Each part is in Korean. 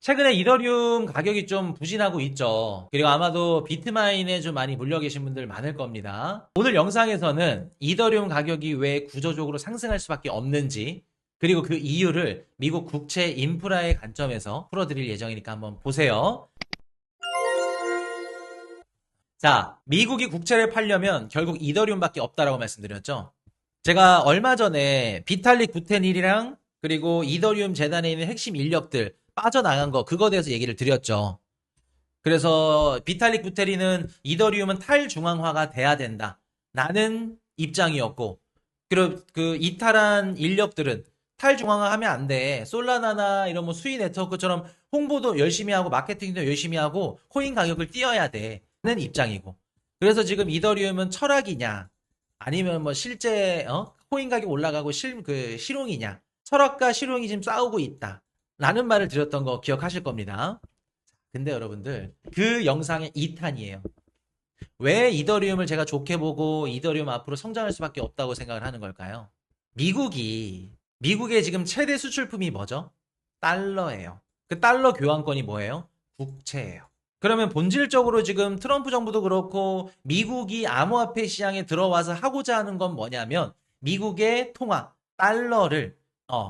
최근에 이더리움 가격이 좀 부진하고 있죠. 그리고 아마도 비트마인에 좀 많이 물려 계신 분들 많을 겁니다. 오늘 영상에서는 이더리움 가격이 왜 구조적으로 상승할 수밖에 없는지, 그리고 그 이유를 미국 국채 인프라의 관점에서 풀어드릴 예정이니까 한번 보세요. 자, 미국이 국채를 팔려면 결국 이더리움밖에 없다라고 말씀드렸죠. 제가 얼마 전에 비탈릭 부테닐이랑 그리고 이더리움 재단에 있는 핵심 인력들 빠져나간 거 그거 대해서 얘기를 드렸죠. 그래서 비탈릭 부테리는 이더리움은 탈중앙화가 돼야 된다. 라는 입장이었고, 그리고 그 이탈한 인력들은 탈중앙화 하면 안 돼. 솔라나나 이런 뭐 수위 네트워크처럼 홍보도 열심히 하고 마케팅도 열심히 하고 코인 가격을 띄어야 돼. 는 입장이고. 그래서 지금 이더리움은 철학이냐 아니면 뭐 실제 코인 가격 올라가고 실용이냐. 철학과 실용이 지금 싸우고 있다. 라는 말을 드렸던 거 기억하실 겁니다. 근데 여러분들 그 영상의 2탄이에요. 왜 이더리움을 제가 좋게 보고 이더리움 앞으로 성장할 수밖에 없다고 생각을 하는 걸까요? 미국의 지금 최대 수출품이 뭐죠? 달러예요. 그 달러 교환권이 뭐예요? 국채예요. 그러면 본질적으로 지금 트럼프 정부도 그렇고 미국이 암호화폐 시장에 들어와서 하고자 하는 건 뭐냐면 미국의 통화 달러를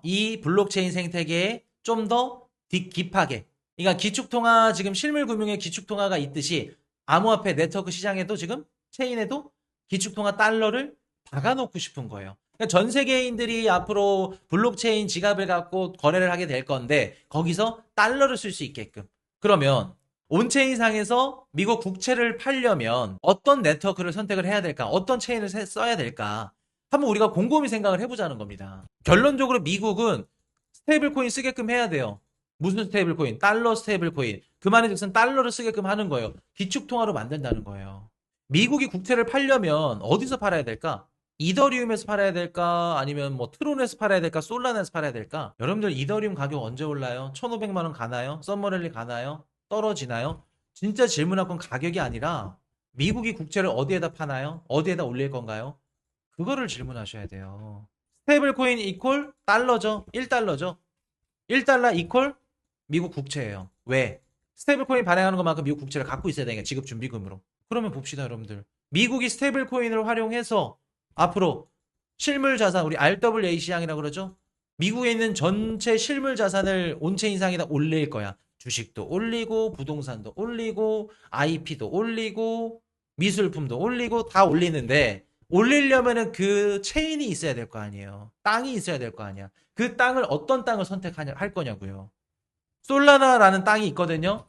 이 블록체인 생태계에 좀 더 딥하게, 그러니까 기축통화, 지금 실물금융의 기축통화가 있듯이 암호화폐 네트워크 시장에도 지금 체인에도 기축통화 달러를 박아놓고 싶은 거예요. 그러니까 전 세계인들이 앞으로 블록체인 지갑을 갖고 거래를 하게 될 건데 거기서 달러를 쓸 수 있게끔. 그러면 온체인상에서 미국 국채를 팔려면 어떤 네트워크를 선택을 해야 될까? 어떤 체인을 써야 될까? 한번 우리가 곰곰이 생각을 해보자는 겁니다. 결론적으로 미국은 스테이블 코인 쓰게끔 해야 돼요. 무슨 스테이블 코인? 달러 스테이블 코인. 그 말은 즉슨 달러를 쓰게끔 하는 거예요. 기축통화로 만든다는 거예요. 미국이 국채를 팔려면 어디서 팔아야 될까? 이더리움에서 팔아야 될까? 아니면 뭐 트론에서 팔아야 될까? 솔라나에서 팔아야 될까? 여러분들 이더리움 가격 언제 올라요? 1,500만 원 가나요? 썸머랠리 가나요? 떨어지나요? 진짜 질문할 건 가격이 아니라 미국이 국채를 어디에다 파나요? 어디에다 올릴 건가요? 그거를 질문하셔야 돼요. 스테이블 코인 이퀄 달러죠. 1달러죠. 1달러 이퀄 미국 국채예요. 왜? 스테이블 코인 발행하는 것만큼 미국 국채를 갖고 있어야 되니까 지급 준비금으로. 그러면 봅시다, 여러분들. 미국이 스테이블 코인을 활용해서 앞으로 실물 자산, 우리 RWA 시장이라고 그러죠? 미국에 있는 전체 실물 자산을 온체인상에다 올릴 거야. 주식도 올리고, 부동산도 올리고, IP도 올리고, 미술품도 올리고, 다 올리는데, 올리려면은 그 체인이 있어야 될 거 아니에요. 땅이 있어야 될 거 아니야. 그 땅을 어떤 땅을 할 거냐고요. 솔라나라는 땅이 있거든요.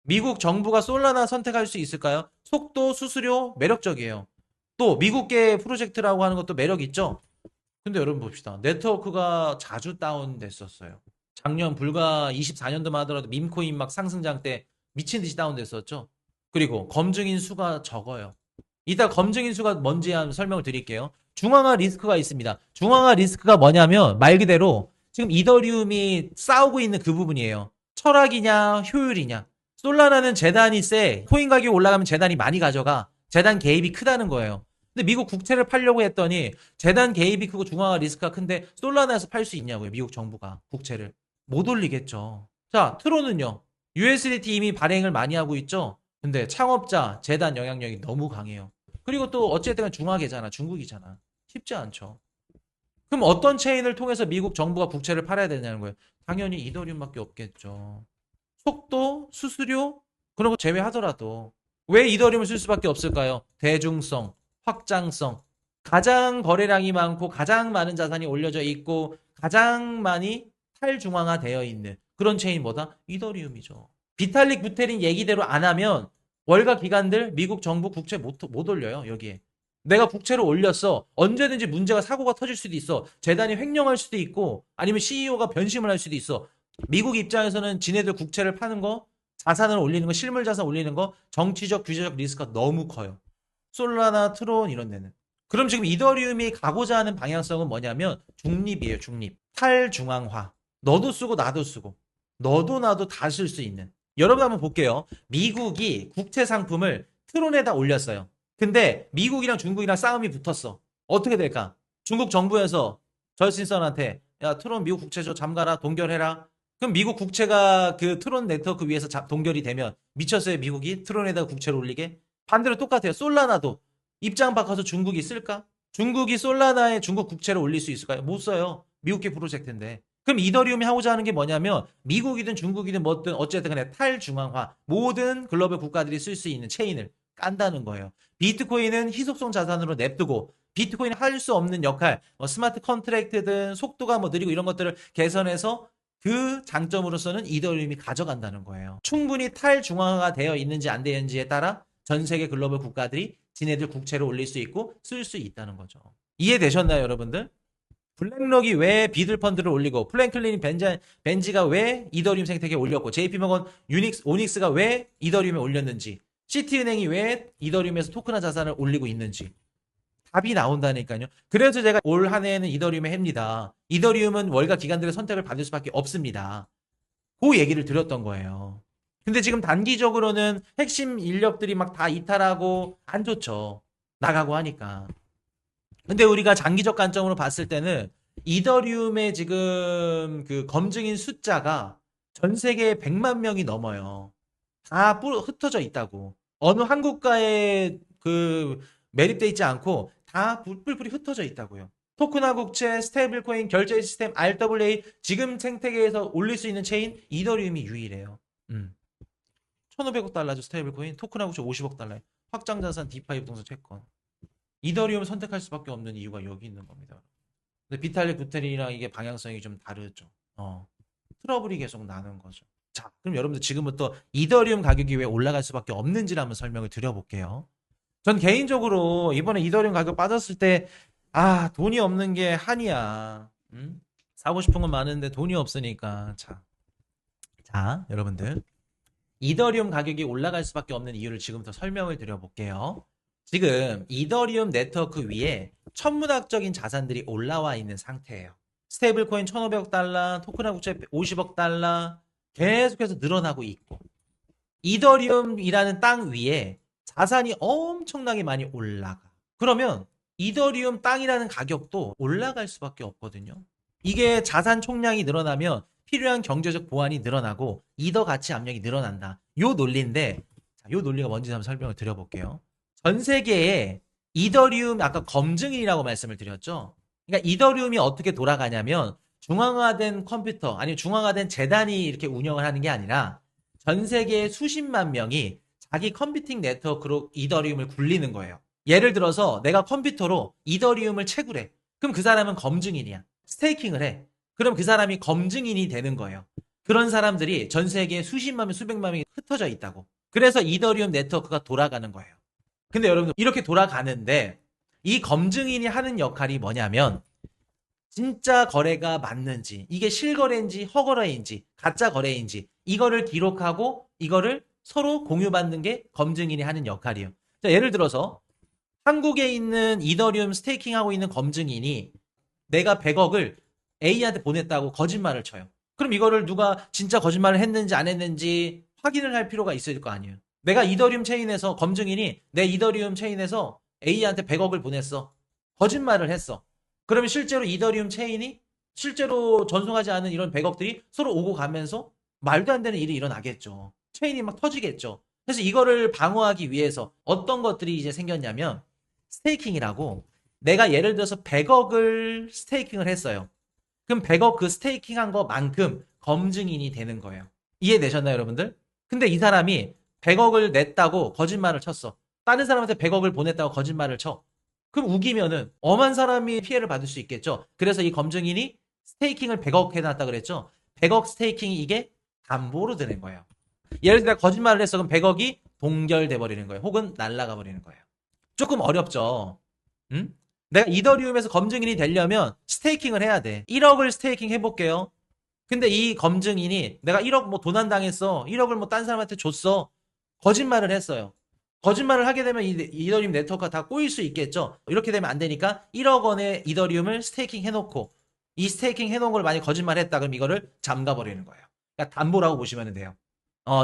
미국 정부가 솔라나 선택할 수 있을까요? 속도, 수수료 매력적이에요. 또 미국계 프로젝트라고 하는 것도 매력 있죠. 근데 여러분 봅시다. 네트워크가 자주 다운됐었어요. 작년 불과 24년도만 하더라도 밈코인 막 상승장 때 미친 듯이 다운됐었죠. 그리고 검증인 수가 적어요. 이따 검증인 수가 뭔지 한번 설명을 드릴게요. 중앙화 리스크가 있습니다. 중앙화 리스크가 뭐냐면 말 그대로 지금 이더리움이 싸우고 있는 그 부분이에요. 철학이냐 효율이냐. 솔라나는 재단이 세. 코인 가격이 올라가면 재단이 많이 가져가. 재단 개입이 크다는 거예요. 근데 미국 국채를 팔려고 했더니 재단 개입이 크고 중앙화 리스크가 큰데 솔라나에서 팔 수 있냐고요. 미국 정부가 국채를. 못 올리겠죠. 자, 트론은요. USDT 이미 발행을 많이 하고 있죠. 근데 창업자, 재단 영향력이 너무 강해요. 그리고 또 어쨌든 중화계잖아. 중국이잖아. 쉽지 않죠. 그럼 어떤 체인을 통해서 미국 정부가 국채를 팔아야 되냐는 거예요. 당연히 이더리움밖에 없겠죠. 속도, 수수료 그런 거 제외하더라도 왜 이더리움을 쓸 수밖에 없을까요? 대중성, 확장성, 가장 거래량이 많고 가장 많은 자산이 올려져 있고 가장 많이 탈중앙화되어 있는 그런 체인 뭐다? 이더리움이죠. 비탈릭 부테린 얘기대로 안 하면 월가 기관들 미국 정부 국채 못 올려요. 여기에. 내가 국채를 올렸어. 언제든지 문제가 사고가 터질 수도 있어. 재단이 횡령할 수도 있고 아니면 CEO가 변심을 할 수도 있어. 미국 입장에서는 지네들 국채를 파는 거, 자산을 올리는 거, 실물 자산 올리는 거, 정치적, 규제적 리스크가 너무 커요. 솔라나, 트론 이런 데는. 그럼 지금 이더리움이 가고자 하는 방향성은 뭐냐면 중립이에요. 중립. 탈중앙화. 너도 쓰고 나도 쓰고. 너도 나도 다 쓸 수 있는. 여러분 한번 볼게요. 미국이 국채 상품을 트론에다 올렸어요. 근데 미국이랑 중국이랑 싸움이 붙었어. 어떻게 될까? 중국 정부에서 절신선한테 야 트론 미국 국채 줘 잠가라 동결해라. 그럼 미국 국채가 그 트론 네트워크 위에서 동결이 되면 미쳤어요, 미국이? 트론에다가 국채를 올리게? 반대로 똑같아요. 솔라나도 입장 바꿔서 중국이 쓸까? 중국이 솔라나에 중국 국채를 올릴 수 있을까요? 못 써요. 미국계 프로젝트인데. 그럼 이더리움이 하고자 하는 게 뭐냐면 미국이든 중국이든 뭐든 어쨌든 간에 탈중앙화, 모든 글로벌 국가들이 쓸 수 있는 체인을 깐다는 거예요. 비트코인은 희소성 자산으로 냅두고 비트코인이 할 수 없는 역할, 뭐 스마트 컨트랙트든 속도가 뭐 느리고 이런 것들을 개선해서 그 장점으로서는 이더리움이 가져간다는 거예요. 충분히 탈중앙화가 되어 있는지 안 되어 있는지에 따라 전 세계 글로벌 국가들이 지네들 국채를 올릴 수 있고 쓸 수 있다는 거죠. 이해되셨나요, 여러분들? 블랙록이 왜 비들펀드를 올리고 플랭클린 벤지가 왜 이더리움 생태계에 올렸고 JP모건 오닉스가 왜 이더리움에 올렸는지 시티은행이 왜 이더리움에서 토큰화 자산을 올리고 있는지 답이 나온다니까요. 그래서 제가 올 한 해에는 이더리움에 합니다. 이더리움은 월가 기관들의 선택을 받을 수밖에 없습니다. 그 얘기를 드렸던 거예요. 근데 지금 단기적으로는 핵심 인력들이 막 다 이탈하고 안 좋죠. 나가고 하니까. 근데 우리가 장기적 관점으로 봤을 때는 이더리움의 지금 그 검증인 숫자가 전 세계에 100만 명이 넘어요. 다 흩어져 있다고. 어느 한 국가에 그 매립돼 있지 않고 다 뿔뿔이 흩어져 있다고요. 토큰화 국채, 스테이블 코인, 결제 시스템, RWA 지금 생태계에서 올릴 수 있는 체인 이더리움이 유일해요. 1,500억 달러죠, 스테이블 코인. 토큰화 국채 50억 달러. 확장 자산 디파이 부동산 채권. 이더리움 선택할 수밖에 없는 이유가 여기 있는 겁니다. 근데 비탈릭 부테린이랑 이게 방향성이 좀 다르죠. 트러블이 계속 나는 거죠. 자, 그럼 여러분들 지금부터 이더리움 가격이 왜 올라갈 수밖에 없는지를 한번 설명을 드려볼게요. 전 개인적으로 이번에 이더리움 가격 빠졌을 때 돈이 없는 게 한이야. 사고 싶은 건 많은데 돈이 없으니까. 자, 여러분들 이더리움 가격이 올라갈 수밖에 없는 이유를 지금부터 설명을 드려볼게요. 지금 이더리움 네트워크 위에 천문학적인 자산들이 올라와 있는 상태예요. 스테이블 코인 1,500억 달러, 토큰화 국채 50억 달러 계속해서 늘어나고 있고 이더리움이라는 땅 위에 자산이 엄청나게 많이 올라가. 그러면 이더리움 땅이라는 가격도 올라갈 수밖에 없거든요. 이게 자산 총량이 늘어나면 필요한 경제적 보완이 늘어나고 이더 가치 압력이 늘어난다. 요 논리인데 요 논리가 뭔지 한번 설명을 드려볼게요. 전 세계에 이더리움 아까 검증인이라고 말씀을 드렸죠. 그러니까 이더리움이 어떻게 돌아가냐면 중앙화된 컴퓨터 아니면 중앙화된 재단이 이렇게 운영을 하는 게 아니라 전 세계에 수십만 명이 자기 컴퓨팅 네트워크로 이더리움을 굴리는 거예요. 예를 들어서 내가 컴퓨터로 이더리움을 채굴해. 그럼 그 사람은 검증인이야. 스테이킹을 해. 그럼 그 사람이 검증인이 되는 거예요. 그런 사람들이 전 세계에 수십만 명, 수백만 명이 흩어져 있다고. 그래서 이더리움 네트워크가 돌아가는 거예요. 근데 여러분들 이렇게 돌아가는데 이 검증인이 하는 역할이 뭐냐면 진짜 거래가 맞는지 이게 실거래인지 허거래인지 가짜 거래인지 이거를 기록하고 이거를 서로 공유받는 게 검증인이 하는 역할이에요. 자, 예를 들어서 한국에 있는 이더리움 스테이킹하고 있는 검증인이 내가 100억을 A한테 보냈다고 거짓말을 쳐요. 그럼 이거를 누가 진짜 거짓말을 했는지 안 했는지 확인을 할 필요가 있을 거 아니에요. 내가 이더리움 체인에서 검증인이 내 이더리움 체인에서 A한테 100억을 보냈어. 거짓말을 했어. 그러면 실제로 이더리움 체인이 실제로 전송하지 않은 이런 100억들이 서로 오고 가면서 말도 안 되는 일이 일어나겠죠. 체인이 막 터지겠죠. 그래서 이거를 방어하기 위해서 어떤 것들이 이제 생겼냐면 스테이킹이라고 내가 예를 들어서 100억을 스테이킹을 했어요. 그럼 100억 그 스테이킹한 것만큼 검증인이 되는 거예요. 이해되셨나요, 여러분들? 근데 이 사람이 100억을 냈다고 거짓말을 쳤어. 다른 사람한테 100억을 보냈다고 거짓말을 쳐. 그럼 우기면은 엄한 사람이 피해를 받을 수 있겠죠. 그래서 이 검증인이 스테이킹을 100억 해놨다 그랬죠. 100억 스테이킹이 이게 담보로 드는 거예요. 예를 들어 내가 거짓말을 했어. 그럼 100억이 동결돼 버리는 거예요. 혹은 날아가 버리는 거예요. 조금 어렵죠. 응? 내가 이더리움에서 검증인이 되려면 스테이킹을 해야 돼. 1억을 스테이킹 해볼게요. 근데 이 검증인이 내가 1억 뭐 도난당했어. 1억을 뭐 딴 사람한테 줬어. 거짓말을 했어요. 거짓말을 하게 되면 이더리움 네트워크가 다 꼬일 수 있겠죠. 이렇게 되면 안 되니까 1억 원의 이더리움을 스테이킹 해놓고 이 스테이킹 해놓은 걸 만약 거짓말했다 그럼 이거를 잠가버리는 거예요. 그러니까 담보라고 보시면 돼요.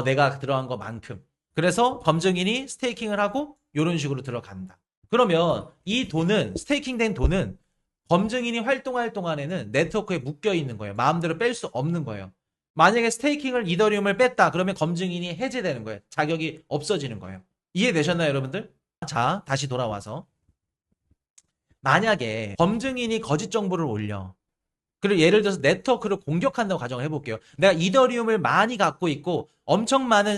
내가 들어간 것만큼. 그래서 검증인이 스테이킹을 하고 이런 식으로 들어간다. 그러면 이 돈은 스테이킹된 돈은 검증인이 활동할 동안에는 네트워크에 묶여 있는 거예요. 마음대로 뺄 수 없는 거예요. 만약에 스테이킹을 이더리움을 뺐다 그러면 검증인이 해제되는 거예요. 자격이 없어지는 거예요. 이해되셨나요, 여러분들? 자, 다시 돌아와서 만약에 검증인이 거짓 정보를 올려. 그리고 예를 들어서 네트워크를 공격한다고 가정을 해볼게요. 내가 이더리움을 많이 갖고 있고 엄청 많은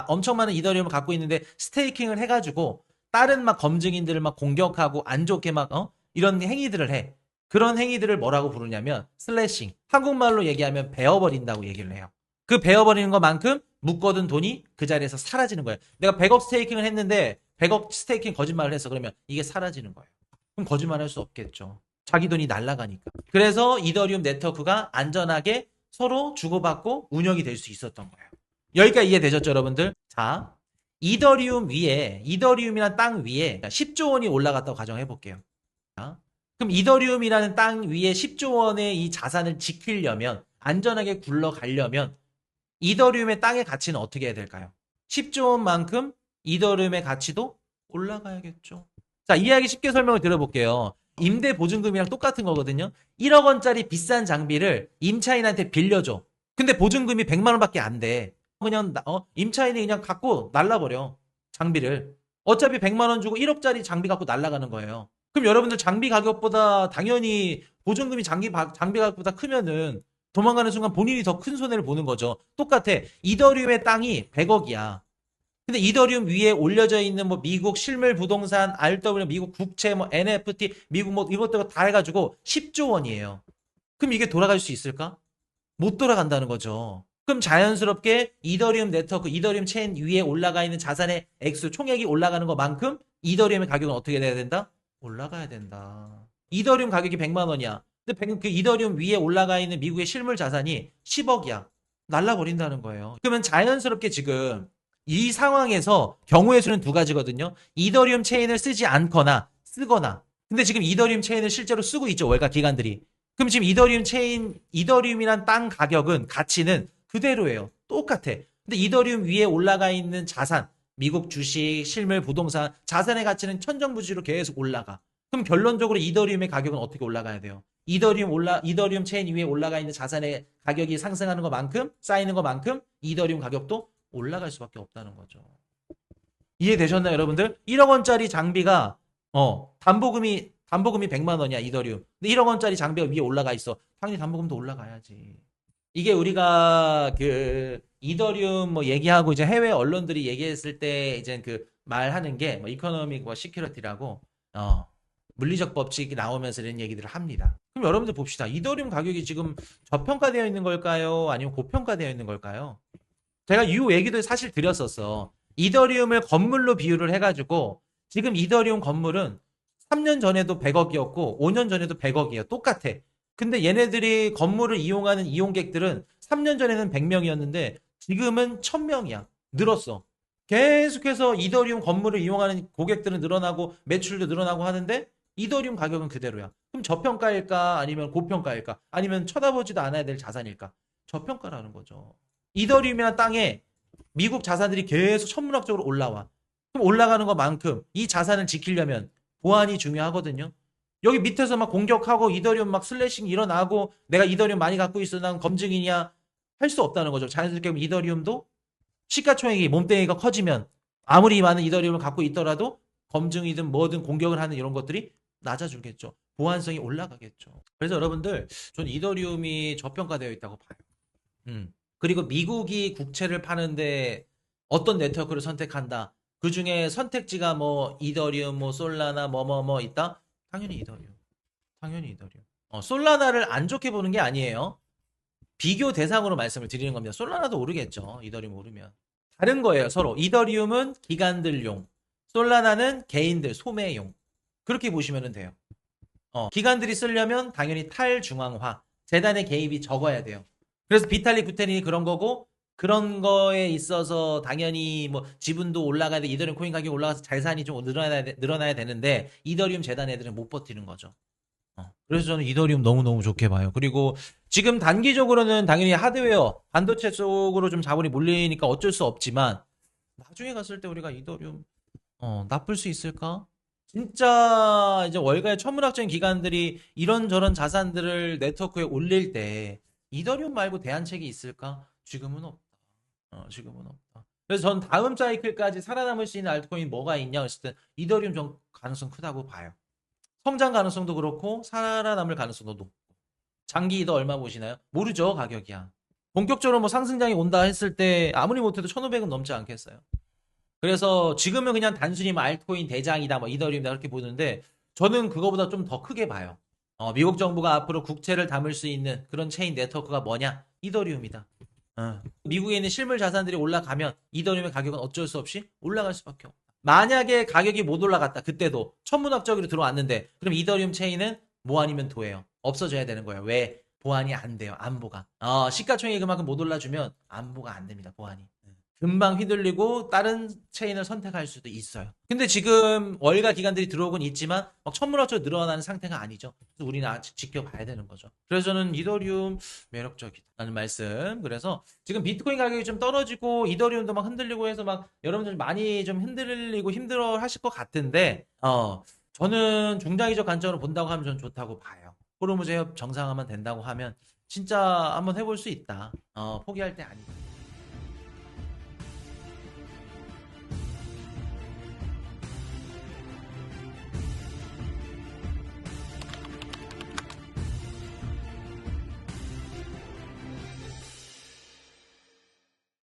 엄청 많은 이더리움을 갖고 있는데 스테이킹을 해가지고 다른 막 검증인들을 막 공격하고 안 좋게 막 이런 행위들을 해. 그런 행위들을 뭐라고 부르냐면 슬래싱. 한국말로 얘기하면 베어버린다고 얘기를 해요. 그 베어버리는 것만큼 묶어둔 돈이 그 자리에서 사라지는 거예요. 내가 100억 스테이킹을 했는데 100억 스테이킹 거짓말을 했어. 그러면 이게 사라지는 거예요. 그럼 거짓말할 수 없겠죠. 자기 돈이 날아가니까. 그래서 이더리움 네트워크가 안전하게 서로 주고받고 운영이 될 수 있었던 거예요. 여기까지 이해되셨죠, 여러분들? 자, 이더리움이란 땅 위에 10조 원이 올라갔다고 가정해 볼게요. 그럼 이더리움이라는 땅 위에 10조 원의 이 자산을 지키려면, 안전하게 굴러가려면 이더리움의 땅의 가치는 어떻게 해야 될까요? 10조 원만큼 이더리움의 가치도 올라가야겠죠. 자, 이해하기 쉽게 설명을 드려볼게요. 임대 보증금이랑 똑같은 거거든요. 1억 원짜리 비싼 장비를 임차인한테 빌려줘. 근데 보증금이 100만 원밖에 안 돼. 그냥 임차인이 그냥 갖고 날라버려. 장비를. 어차피 100만 원 주고 1억짜리 장비 갖고 날라가는 거예요. 그럼 여러분들 장비 가격보다 당연히 보증금이 장비 가격보다 크면은 도망가는 순간 본인이 더 큰 손해를 보는 거죠. 똑같아. 이더리움의 땅이 100억이야. 근데 이더리움 위에 올려져 있는 뭐 미국 실물 부동산, RW, 미국 국채, 뭐 NFT, 미국 뭐 이것저것 다 해가지고 10조 원이에요. 그럼 이게 돌아갈 수 있을까? 못 돌아간다는 거죠. 그럼 자연스럽게 이더리움 네트워크, 이더리움 체인 위에 올라가 있는 자산의 액수, 총액이 올라가는 것만큼 이더리움의 가격은 어떻게 돼야 된다? 올라가야 된다. 이더리움 가격이 100만 원이야. 근데 그 이더리움 위에 올라가 있는 미국의 실물 자산이 10억이야. 날라버린다는 거예요. 그러면 자연스럽게 지금 이 상황에서 경우의 수는 두 가지거든요. 이더리움 체인을 쓰지 않거나 쓰거나. 근데 지금 이더리움 체인을 실제로 쓰고 있죠. 월가 기관들이. 그럼 지금 이더리움이란 땅 가격은 가치는 그대로예요. 똑같아. 근데 이더리움 위에 올라가 있는 자산, 미국 주식, 실물 부동산, 자산의 가치는 천정부지로 계속 올라가. 그럼 결론적으로 이더리움의 가격은 어떻게 올라가야 돼요? 이더리움 체인 위에 올라가 있는 자산의 가격이 상승하는 것만큼, 쌓이는 것만큼 이더리움 가격도 올라갈 수밖에 없다는 거죠. 이해되셨나요, 여러분들? 1억 원짜리 장비가 담보금이 100만 원이야, 이더리움. 근데 1억 원짜리 장비가 위에 올라가 있어. 당연히 담보금도 올라가야지. 이게 우리가 그 이더리움 뭐 얘기하고 이제 해외 언론들이 얘기했을 때 이제 그 말하는 게 뭐 이코노믹 뭐 시큐리티라고 물리적 법칙이 나오면서 이런 얘기들을 합니다. 그럼 여러분들 봅시다. 이더리움 가격이 지금 저평가되어 있는 걸까요? 아니면 고평가되어 있는 걸까요? 제가 이 얘기도 사실 드렸었어. 이더리움을 건물로 비유를 해가지고 지금 이더리움 건물은 3년 전에도 100억이었고 5년 전에도 100억이에요. 똑같아. 근데 얘네들이 건물을 이용하는 이용객들은 3년 전에는 100명이었는데 지금은 1000명이야. 늘었어. 계속해서 이더리움 건물을 이용하는 고객들은 늘어나고 매출도 늘어나고 하는데 이더리움 가격은 그대로야. 그럼 저평가일까? 아니면 고평가일까? 아니면 쳐다보지도 않아야 될 자산일까? 저평가라는 거죠. 이더리움이나 땅에 미국 자산들이 계속 천문학적으로 올라와. 그럼 올라가는 것만큼 이 자산을 지키려면 보안이 중요하거든요. 여기 밑에서 막 공격하고 이더리움 막 슬래싱 일어나고 내가 이더리움 많이 갖고 있어 난 검증이냐 할 수 없다는 거죠. 자연스럽게 이더리움도 시가총액이 몸뚱이가 커지면 아무리 많은 이더리움을 갖고 있더라도 검증이든 뭐든 공격을 하는 이런 것들이 낮아지겠죠. 보안성이 올라가겠죠. 그래서 여러분들 전 이더리움이 저평가되어 있다고 봐요. 그리고 미국이 국채를 파는데 어떤 네트워크를 선택한다. 그 중에 선택지가 뭐 이더리움, 뭐 솔라나 뭐 있다. 당연히 이더리움. 당연히 이더리움. 솔라나를 안 좋게 보는 게 아니에요. 비교 대상으로 말씀을 드리는 겁니다. 솔라나도 오르겠죠. 이더리움 오르면. 다른 거예요. 서로. 이더리움은 기관들용. 솔라나는 개인들, 소매용. 그렇게 보시면 돼요. 기관들이 쓰려면 당연히 탈중앙화. 재단의 개입이 적어야 돼요. 그래서 비탈릭 부테린이 그런 거고 그런 거에 있어서 당연히 뭐 지분도 올라가야 돼. 이더리움 코인 가격이 올라가서 자산이 좀 늘어나야 되는데 이더리움 재단 애들은 못 버티는 거죠. 그래서 저는 이더리움 너무너무 좋게 봐요. 그리고 지금 단기적으로는 당연히 하드웨어, 반도체 쪽으로 좀 자본이 몰리니까 어쩔 수 없지만 나중에 갔을 때 우리가 이더리움 나쁠 수 있을까? 진짜 이제 월가의 천문학적인 기관들이 이런저런 자산들을 네트워크에 올릴 때 이더리움 말고 대안책이 있을까? 지금은 없다. 지금은 없다. 그래서 전 다음 사이클까지 살아남을 수 있는 알트코인 뭐가 있냐 했을 때 이더리움 좀 가능성 크다고 봐요. 성장 가능성도 그렇고 살아남을 가능성도 높고. 장기 이더 얼마 보시나요? 모르죠, 가격이야. 본격적으로 뭐 상승장이 온다 했을 때 아무리 못해도 1,500은 넘지 않겠어요. 그래서 지금은 그냥 단순히 뭐 알트코인 대장이다, 뭐 이더리움이다 그렇게 보는데 저는 그거보다 좀 더 크게 봐요. 미국 정부가 앞으로 국채를 담을 수 있는 그런 체인 네트워크가 뭐냐? 이더리움이다. 미국에 있는 실물 자산들이 올라가면 이더리움의 가격은 어쩔 수 없이 올라갈 수밖에 없다. 만약에 가격이 못 올라갔다. 그때도 천문학적으로 들어왔는데 그럼 이더리움 체인은 뭐 아니면 도예요. 없어져야 되는 거예요. 왜? 보안이 안 돼요. 안보가. 시가총액이 그만큼 못 올라주면 안보가 안 됩니다. 보안이. 금방 휘둘리고 다른 체인을 선택할 수도 있어요. 근데 지금 월가 기관들이 들어오곤 있지만 막 천문학적으로 늘어나는 상태가 아니죠. 그래서 우리는 아직 지켜봐야 되는 거죠. 그래서 저는 이더리움 매력적이다라는 말씀. 그래서 지금 비트코인 가격이 좀 떨어지고 이더리움도 막 흔들리고 해서 막 여러분들 많이 좀 흔들리고 힘들어 하실 것 같은데 저는 중장기적 관점으로 본다고 하면 저는 좋다고 봐요. 호르무즈 해협 정상화만 된다고 하면 진짜 한번 해볼 수 있다. 포기할 때 아니다.